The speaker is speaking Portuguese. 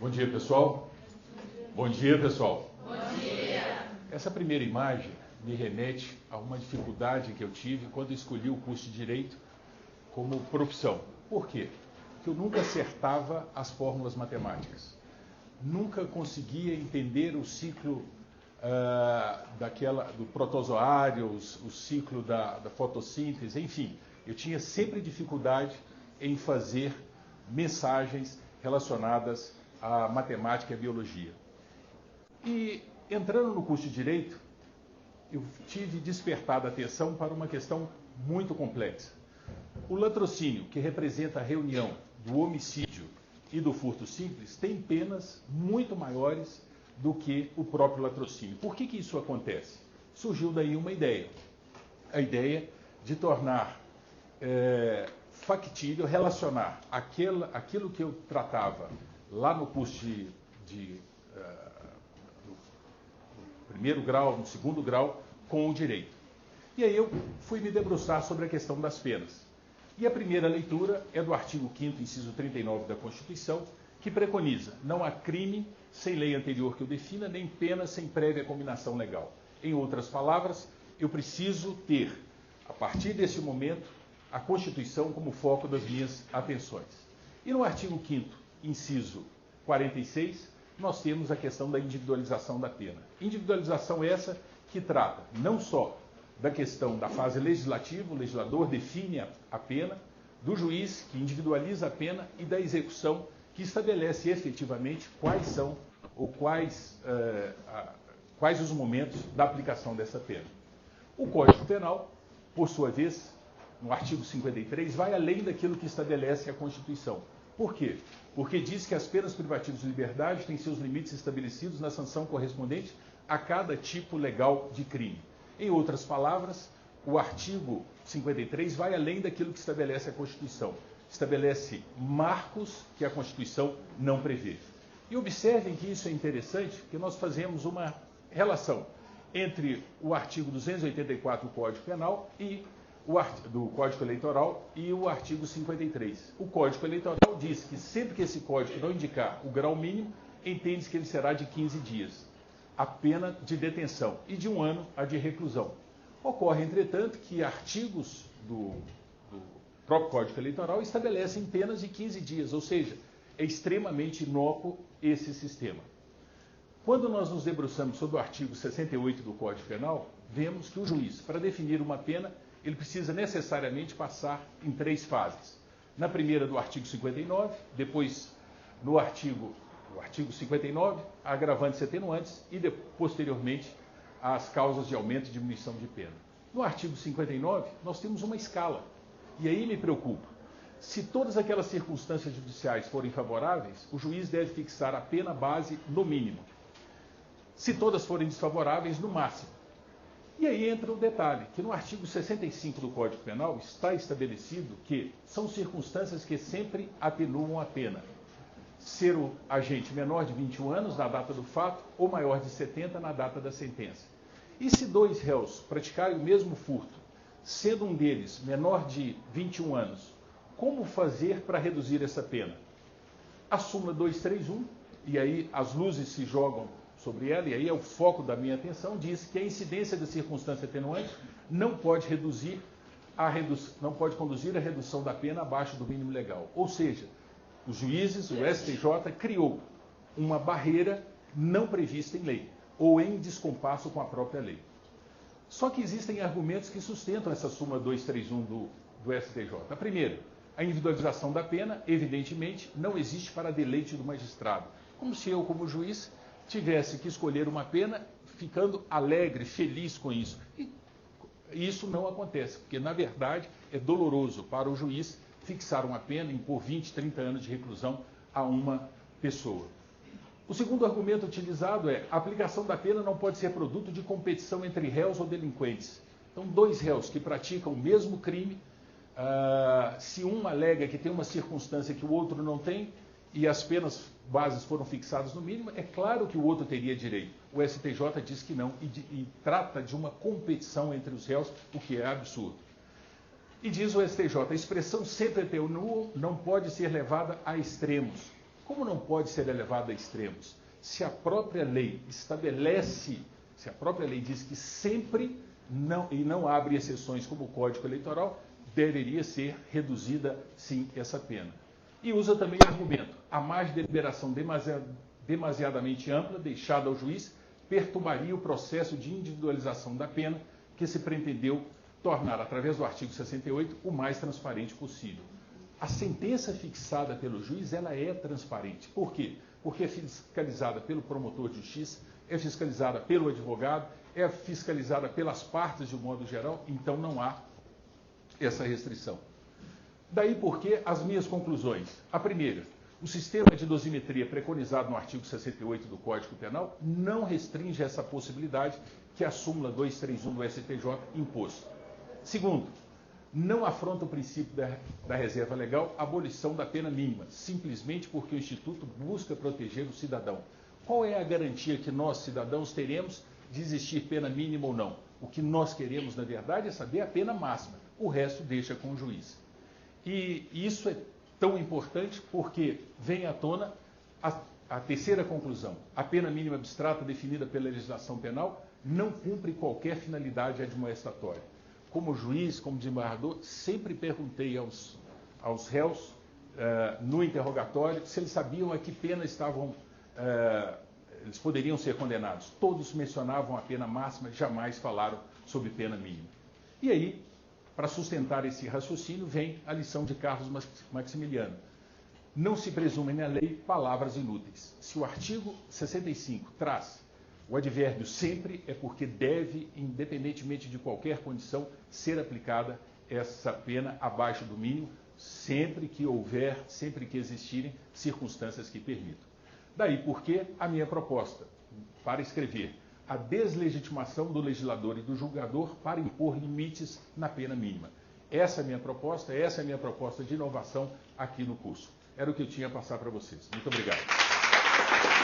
Bom dia, pessoal. Bom dia, pessoal. Bom dia. Essa primeira imagem me remete a uma dificuldade que eu tive quando escolhi o curso de Direito como profissão. Por quê? Porque eu nunca acertava as fórmulas matemáticas. Nunca conseguia entender o ciclo do protozoário, o ciclo da fotossíntese, enfim. Eu tinha sempre dificuldade em fazer mensagens relacionadas à matemática e à biologia. E entrando no curso de Direito, eu tive despertado a atenção para uma questão muito complexa. O latrocínio, que representa a reunião do homicídio e do furto simples, tem penas muito maiores do que o próprio latrocínio. Por que isso acontece? Surgiu daí uma ideia. A ideia de tornar factível, relacionar aquilo que eu tratava lá no curso no primeiro grau, no segundo grau, com o direito. E aí eu fui me debruçar sobre a questão das penas. E a primeira leitura é do artigo 5º, inciso 39 da Constituição, que preconiza: não há crime sem lei anterior que o defina, nem pena sem prévia combinação legal. Em outras palavras, eu preciso ter, a partir desse momento, a Constituição como foco das minhas atenções. E no artigo 5º, inciso 46, nós temos a questão da individualização da pena. Individualização essa que trata não só da questão da fase legislativa, o legislador define a pena, do juiz que individualiza a pena e da execução que estabelece efetivamente quais são ou quais os momentos da aplicação dessa pena. O Código Penal, por sua vez, no artigo 53, vai além daquilo que estabelece a Constituição. Por quê? Porque diz que as penas privativas de liberdade têm seus limites estabelecidos na sanção correspondente a cada tipo legal de crime. Em outras palavras, o artigo 53 vai além daquilo que estabelece a Constituição. Estabelece marcos que a Constituição não prevê. E observem que isso é interessante, porque nós fazemos uma relação entre o artigo 284 do Código Penal e do Código Eleitoral e o artigo 53. O Código Eleitoral diz que sempre que esse código não indicar o grau mínimo, entende-se que ele será de 15 dias, a pena de detenção, e de 1 ano a de reclusão. Ocorre, entretanto, que artigos do próprio Código Eleitoral estabelecem penas de 15 dias, ou seja, é extremamente inócuo esse sistema. Quando nós nos debruçamos sobre o artigo 68 do Código Penal, vemos que o juiz, para definir uma pena, ele precisa necessariamente passar em 3 fases. Na primeira, do artigo 59, depois, no artigo 59, agravantes e atenuantes, e posteriormente, as causas de aumento e diminuição de pena. No artigo 59, nós temos uma escala. E aí me preocupa. Se todas aquelas circunstâncias judiciais forem favoráveis, o juiz deve fixar a pena base no mínimo. Se todas forem desfavoráveis, no máximo. E aí entra o detalhe, que no artigo 65 do Código Penal está estabelecido que são circunstâncias que sempre atenuam a pena. Ser o agente menor de 21 anos na data do fato ou maior de 70 na data da sentença. E se 2 réus praticarem o mesmo furto, sendo um deles menor de 21 anos, como fazer para reduzir essa pena? A súmula 231, e aí as luzes se jogam sobre ela, e aí é o foco da minha atenção, diz que a incidência da circunstância atenuante não pode conduzir à redução da pena abaixo do mínimo legal. Ou seja, os juízes, o STJ, criou uma barreira não prevista em lei, ou em descompasso com a própria lei. Só que existem argumentos que sustentam essa súmula 231 do STJ. A primeira, a individualização da pena, evidentemente, não existe para deleite do magistrado. Como se eu, como juiz, tivesse que escolher uma pena ficando alegre, feliz com isso. E isso não acontece, porque, na verdade, é doloroso para o juiz fixar uma pena, impor 20, 30 anos de reclusão a uma pessoa. O segundo argumento utilizado é: a aplicação da pena não pode ser produto de competição entre réus ou delinquentes. Então, 2 réus que praticam o mesmo crime, se um alega que tem uma circunstância que o outro não tem, e as penas bases foram fixadas no mínimo, é claro que o outro teria direito. O STJ diz que não, e trata de uma competição entre os réus, o que é absurdo. E diz o STJ, a expressão sempre atenua não pode ser levada a extremos. Como não pode ser elevado a extremos? Se a própria lei estabelece, se a própria lei diz que sempre não abre exceções como o Código Eleitoral, deveria ser reduzida, sim, essa pena. E usa também o argumento: a margem de deliberação demasiadamente ampla, deixada ao juiz, perturbaria o processo de individualização da pena que se pretendeu tornar, através do artigo 68, o mais transparente possível. A sentença fixada pelo juiz, ela é transparente. Por quê? Porque é fiscalizada pelo promotor de justiça, é fiscalizada pelo advogado, é fiscalizada pelas partes de um modo geral, então não há essa restrição. Daí porque as minhas conclusões. A primeira, o sistema de dosimetria preconizado no artigo 68 do Código Penal não restringe essa possibilidade que a súmula 231 do STJ impôs. Segundo, não afronta o princípio da reserva legal a abolição da pena mínima, simplesmente porque o Instituto busca proteger o cidadão. Qual é a garantia que nós, cidadãos, teremos de existir pena mínima ou não? O que nós queremos, na verdade, é saber a pena máxima. O resto deixa com o juiz. E isso é tão importante porque vem à tona a terceira conclusão. A pena mínima abstrata definida pela legislação penal não cumpre qualquer finalidade admoestatória. Como juiz, como desembargador, sempre perguntei aos réus no interrogatório se eles sabiam a que pena eles poderiam ser condenados. Todos mencionavam a pena máxima, jamais falaram sobre pena mínima. E aí, para sustentar esse raciocínio, vem a lição de Carlos Maximiliano. Não se presumem na lei palavras inúteis. Se o artigo 65 traz o advérbio sempre, é porque deve, independentemente de qualquer condição, ser aplicada essa pena abaixo do mínimo, sempre que existirem circunstâncias que permitam. Daí porque a minha proposta para escrever a deslegitimação do legislador e do julgador para impor limites na pena mínima. Essa é a minha proposta de inovação aqui no curso. Era o que eu tinha a passar para vocês. Muito obrigado.